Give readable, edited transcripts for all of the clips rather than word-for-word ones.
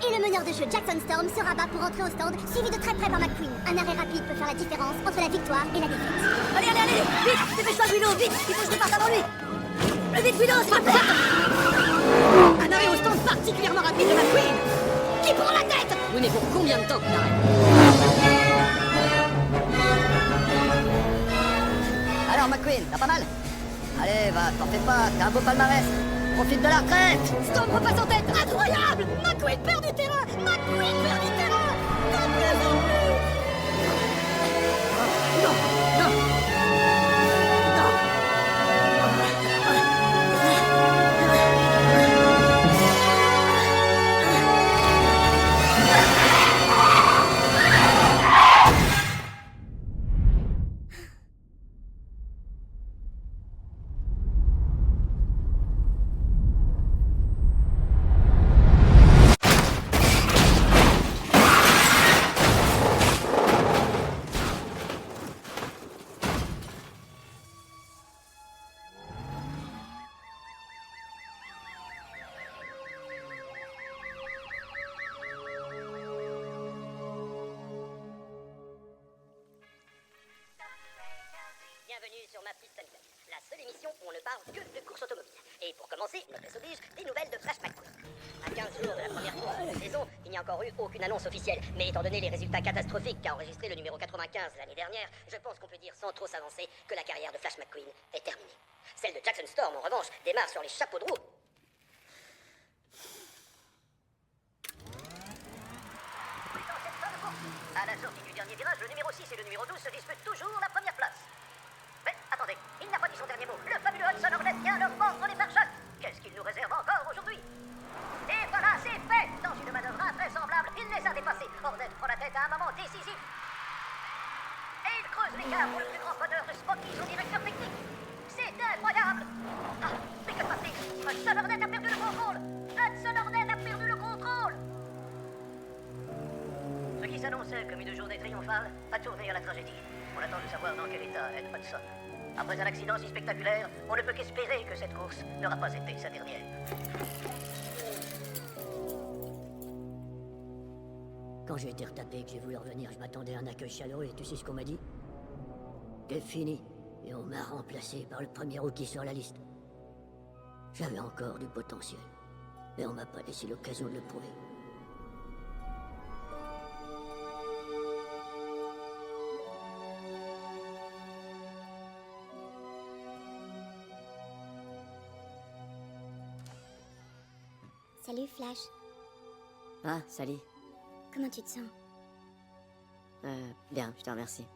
Et le meneur de jeu Jackson Storm se rabat pour entrer au stand, suivi de très près par McQueen. Un arrêt rapide peut faire la différence entre la victoire et la défaite. Allez, allez, allez! Vite! Dépêche-toi, Willow! Vite! Il faut que je parte avant lui! Plus vite, Willow, s'il te plaît! Un arrêt au stand particulièrement rapide de McQueen! Qui prend la tête? Oui, mais pour combien de temps qu'on arrête? Alors, McQueen, t'as pas mal? Allez, va, t'en fais pas, t'as un beau palmarès. Profite de la retraite! Storm repasse en tête! Incroyable! McQueen perd du terrain! McQueen perd du terrain! De plus en plus! Non! Non! Non! Bienvenue sur ma petite planète, la seule émission où on ne parle que de course automobile. Et pour commencer, noblesse oblige, des nouvelles de Flash McQueen. À 15 jours de la première course de la saison, il n'y a encore eu aucune annonce officielle. Mais étant donné les résultats catastrophiques qu'a enregistré le numéro 95 l'année dernière, je pense qu'on peut dire sans trop s'avancer que la carrière de Flash McQueen est terminée. Celle de Jackson Storm, en revanche, démarre sur les chapeaux de roue. À la sortie du dernier virage, le numéro 6 et le numéro 12 se disputent toujours la première place. Mais attendez, il n'a pas dit son dernier mot. Le fabuleux Hudson Hornet tient leur banc dans les pare-chocs. Qu'est-ce qu'il nous réserve encore aujourd'hui? Et voilà, c'est fait. Dans une manœuvre invraisemblable, il les a dépassés. Hornet prend la tête à un moment décisif. Et il creuse l'écart pour le plus grand bonheur de Spocky, son directeur technique. C'est incroyable. Ah, mais que passe-t-il? Hudson Hornet a perdu le contrôle. Hudson Hornet a perdu le contrôle. Ce qui s'annonçait comme une journée triomphale a tourné à la tragédie. On attend de savoir dans quel état est Hudson. Après un accident si spectaculaire, on ne peut qu'espérer que cette course n'aura pas été sa dernière. Quand j'ai été retapé et que j'ai voulu revenir, je m'attendais à un accueil chaleureux et tu sais ce qu'on m'a dit? T'es fini. Et on m'a remplacé par le premier rookie sur la liste. J'avais encore du potentiel. Et on m'a pas laissé l'occasion de le prouver. Salut Flash, Ah, salut. comment tu te sens? Bien, je te remercie.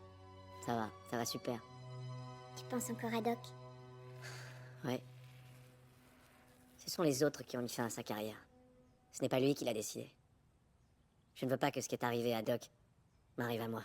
Ça va super. Tu penses encore à Doc? Ouais. Ce sont les autres qui ont mis fin à sa carrière. Ce n'est pas lui qui l'a décidé. Je ne veux pas que ce qui est arrivé à Doc m'arrive à moi.